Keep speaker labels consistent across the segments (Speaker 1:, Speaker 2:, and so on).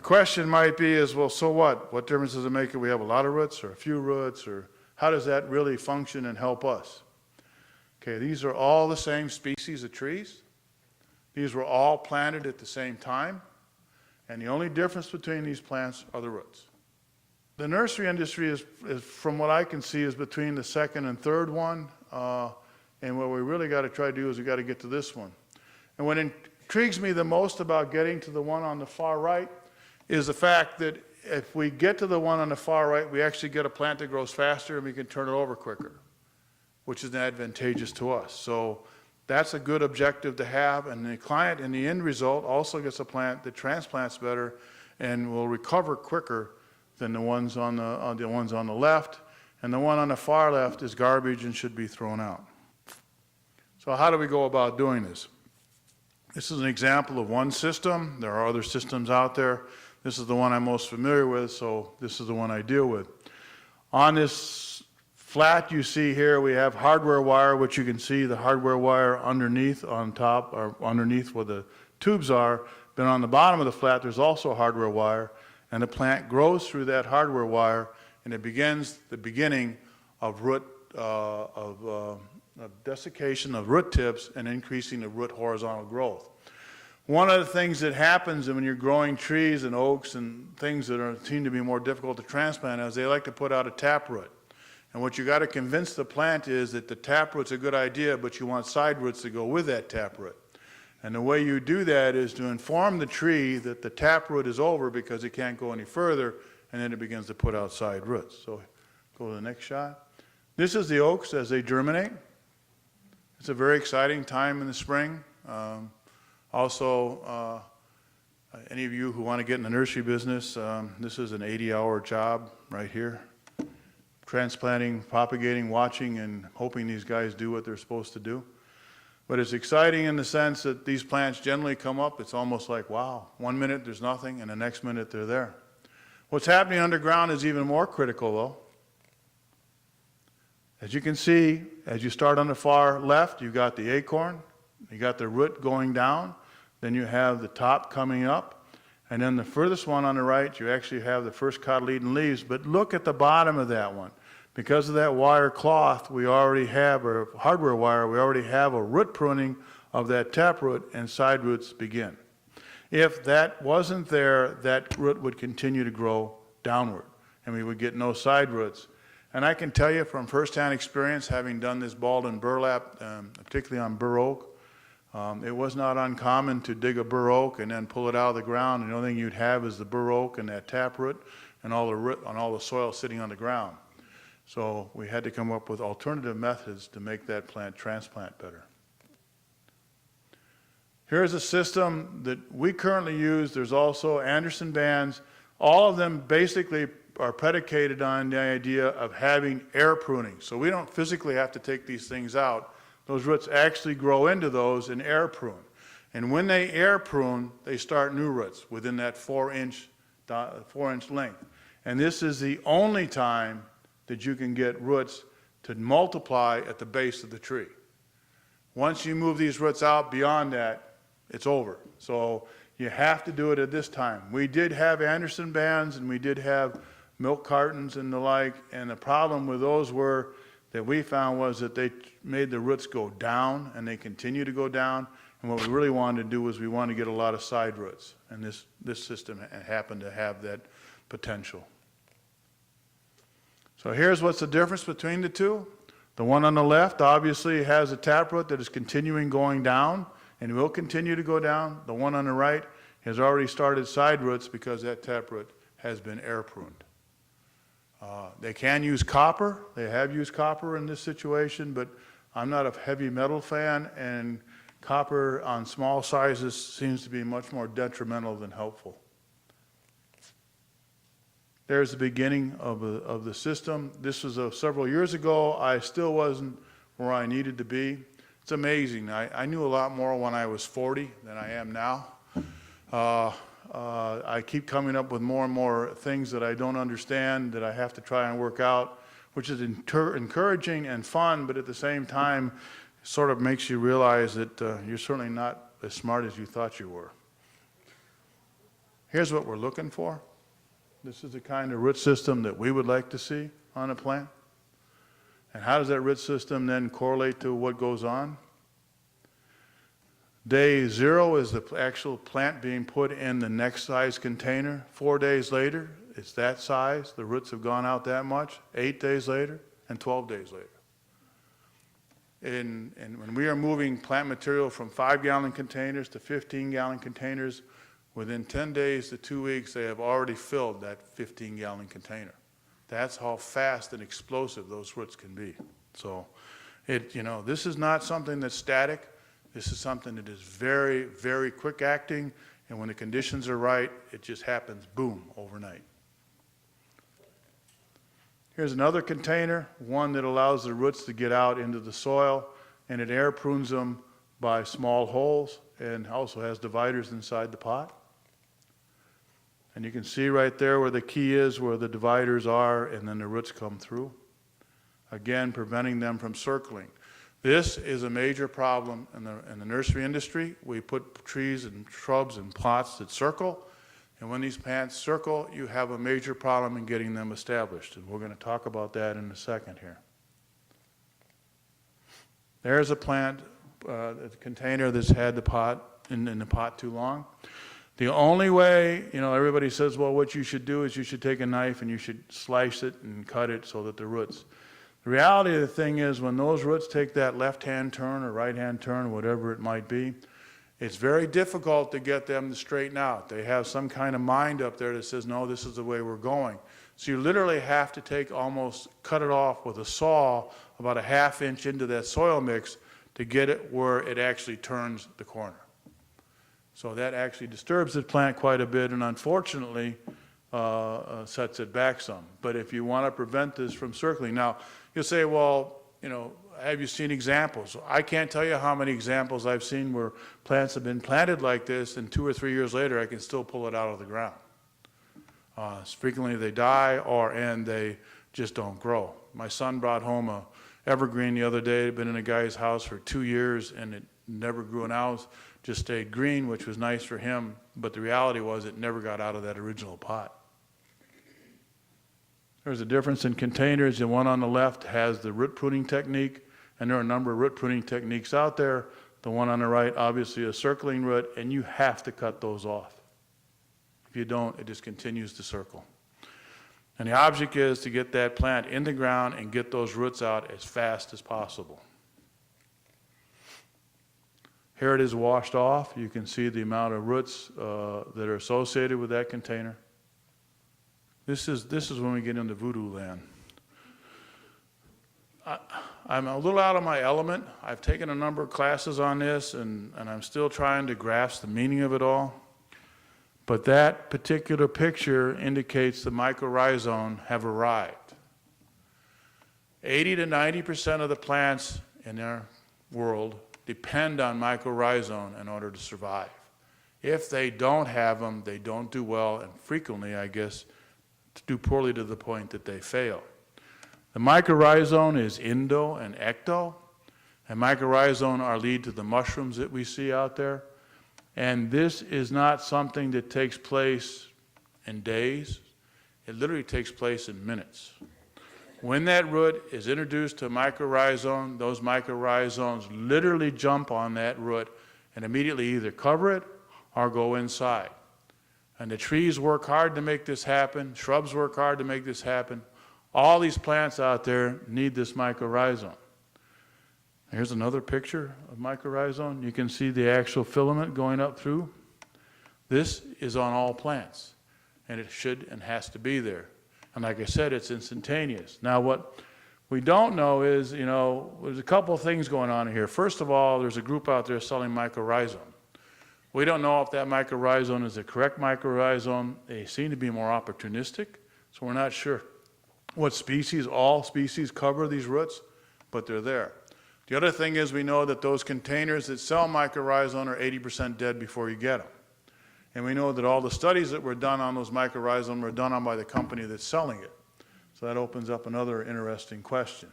Speaker 1: question might be is, well, so what? What difference does it make if we have a lot of roots or a few roots, or how does that really function and help us? Okay, these are all the same species of trees. These were all planted at the same time, and the only difference between these plants are the roots. The nursery industry is from what I can see, is between the second and third one, and what we really got to try to do is we got to get to this one. And what intrigues me the most about getting to the one on the far right is the fact that if we get to the one on the far right, we actually get a plant that grows faster and we can turn it over quicker, which is advantageous to us. So that's a good objective to have, and the client in the end result also gets a plant that transplants better and will recover quicker than the ones on the left, and the one on the far left is garbage and should be thrown out. So how do we go about doing this? This is an example of one system. There are other systems out there. This is the one I'm most familiar with, so this is the one I deal with. On this flat you see here, we have hardware wire, which you can see the hardware wire underneath on top, or underneath where the tubes are. Then on the bottom of the flat, there's also hardware wire, and the plant grows through that hardware wire, and it begins the beginning of root, of desiccation of root tips and increasing the root horizontal growth. One of the things that happens when you're growing trees and oaks and things that seem to be more difficult to transplant is they like to put out a taproot. And what you got to convince the plant is that the taproot's a good idea, but you want side roots to go with that taproot. And the way you do that is to inform the tree that the taproot is over because it can't go any further, and then it begins to put out side roots. So go to the next shot. This is the oaks as they germinate. It's a very exciting time in the spring. Also, any of you who want to get in the nursery business, this is an 80-hour job right here. Transplanting, propagating, watching, and hoping these guys do what they're supposed to do. But it's exciting in the sense that these plants generally come up, it's almost like, wow, 1 minute there's nothing, and the next minute they're there. What's happening underground is even more critical, though. As you can see, as you start on the far left, you've got the acorn, you got the root going down, then you have the top coming up, and then the furthest one on the right, you actually have the first cotyledon leaves. But look at the bottom of that one. Because of that wire cloth, we already have, or hardware wire, we already have a root pruning of that taproot, and side roots begin. If that wasn't there, that root would continue to grow downward, and we would get no side roots. And I can tell you from firsthand experience, having done this balled and burlap, particularly on bur oak, it was not uncommon to dig a bur oak and then pull it out of the ground, and the only thing you'd have is the bur oak and that taproot and all the soil sitting on the ground. So we had to come up with alternative methods to make that plant transplant better. Here's a system that we currently use. There's also Anderson bands. All of them basically are predicated on the idea of having air pruning. So we don't physically have to take these things out. Those roots actually grow into those and air prune. And when they air prune, they start new roots within that 4-inch length. And this is the only time that you can get roots to multiply at the base of the tree. Once you move these roots out beyond that, it's over. So you have to do it at this time. We did have Anderson bands and we did have milk cartons and the like, and the problem with those were that we found was that they made the roots go down, and they continue to go down, and what we really wanted to do was we wanted to get a lot of side roots, and this system happened to have that potential. So here's what's the difference between the two. The one on the left obviously has a taproot that is continuing going down and will continue to go down. The one on the right has already started side roots because that taproot has been air pruned. They can use copper. They have used copper in this situation, but I'm not a heavy metal fan, and copper on small sizes seems to be much more detrimental than helpful. There's the beginning of the system. This was several years ago. I still wasn't where I needed to be. It's amazing. I knew a lot more when I was 40 than I am now. I keep coming up with more and more things that I don't understand that I have to try and work out, which is encouraging and fun, but at the same time sort of makes you realize that you're certainly not as smart as you thought you were. Here's what we're looking for. This is the kind of root system that we would like to see on a plant. And how does that root system then correlate to what goes on? Day 0 is the actual plant being put in the next size container. 4 days later, it's that size. The roots have gone out that much. 8 days later, and 12 days later. And when we are moving plant material from 5-gallon containers to 15-gallon containers, within 10 days to 2 weeks, they have already filled that 15-gallon container. That's how fast and explosive those roots can be. So, this is not something that's static. This is something that is very, very quick acting, and when the conditions are right, it just happens, boom, overnight. Here's another container, one that allows the roots to get out into the soil, and it air prunes them by small holes, and also has dividers inside the pot. And you can see right there where the key is, where the dividers are, and then the roots come through. Again, preventing them from circling. This is a major problem in the nursery industry. We put trees and shrubs in pots that circle, and when these plants circle, you have a major problem in getting them established. And we're going to talk about that in a second here. There's a plant, a container that's had the pot in the pot too long. The only way, everybody says, well, what you should do is you should take a knife and you should slice it and cut it so that the roots. The reality of the thing is when those roots take that left-hand turn or right-hand turn, whatever it might be, it's very difficult to get them to straighten out. They have some kind of mind up there that says, no, this is the way we're going. So you literally have to cut it off with a saw about a ½ inch into that soil mix to get it where it actually turns the corner. So that actually disturbs the plant quite a bit and unfortunately sets it back some. But if you want to prevent this from circling, now you'll say, well, have you seen examples? I can't tell you how many examples I've seen where plants have been planted like this and 2 or 3 years later I can still pull it out of the ground. Frequently they die and they just don't grow. My son brought home a evergreen the other day. It had been in a guy's house for 2 years and it never grew an ounce, just stayed green, which was nice for him, but the reality was it never got out of that original pot. There's a difference in containers. The one on the left has the root pruning technique, and there are a number of root pruning techniques out there. The one on the right, obviously a circling root, and you have to cut those off. If you don't, it just continues to circle. And the object is to get that plant in the ground and get those roots out as fast as possible. Here it is washed off. You can see the amount of roots that are associated with that container. This is when we get into voodoo land. I'm a little out of my element. I've taken a number of classes on this, and I'm still trying to grasp the meaning of it all. But that particular picture indicates the mycorrhizome have arrived. 80 to 90% of the plants in our world depend on mycorrhizome in order to survive. If they don't have them, they don't do well, and frequently, I guess, do poorly to the point that they fail. The mycorrhizome is endo and ecto, and mycorrhizome are lead to the mushrooms that we see out there. And this is not something that takes place in days. It literally takes place in minutes. When that root is introduced to a mycorrhizome, those mycorrhizomes literally jump on that root and immediately either cover it or go inside. And the trees work hard to make this happen. Shrubs work hard to make this happen. All these plants out there need this mycorrhizome. Here's another picture of mycorrhizome. You can see the actual filament going up through. This is on all plants, and it should and has to be there. And like I said, it's instantaneous. Now what we don't know is, there's a couple of things going on here. First of all, there's a group out there selling mycorrhizome. We don't know if that mycorrhizome is the correct mycorrhizome. They seem to be more opportunistic, so we're not sure what species. All species cover these roots, but they're there. The other thing is we know that those containers that sell mycorrhizome are 80% dead before you get them. And we know that all the studies that were done on those mycorrhizome were done on by the company that's selling it. So that opens up another interesting question.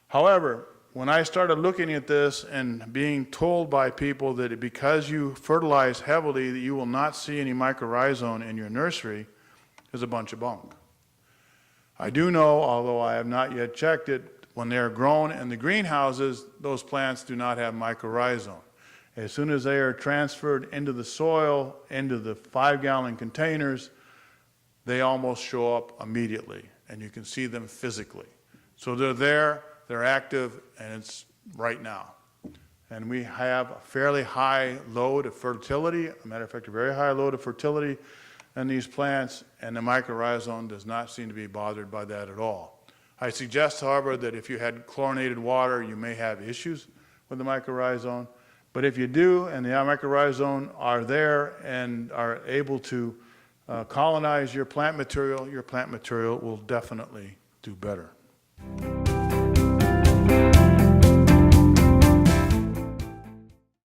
Speaker 1: However, when I started looking at this and being told by people that because you fertilize heavily that you will not see any mycorrhizome in your nursery is a bunch of bunk. I do know, although I have not yet checked it, when they're grown in the greenhouses, those plants do not have mycorrhizome. As soon as they are transferred into the soil, into the 5-gallon containers, they almost show up immediately, and you can see them physically. So they're there, they're active, and it's right now. And we have a fairly high load of fertility, a matter of fact, a very high load of fertility in these plants, and the mycorrhizome does not seem to be bothered by that at all. I suggest, however, that if you had chlorinated water, you may have issues with the mycorrhizome. But if you do, and the mycorrhizome are there and are able to colonize your plant material will definitely do better.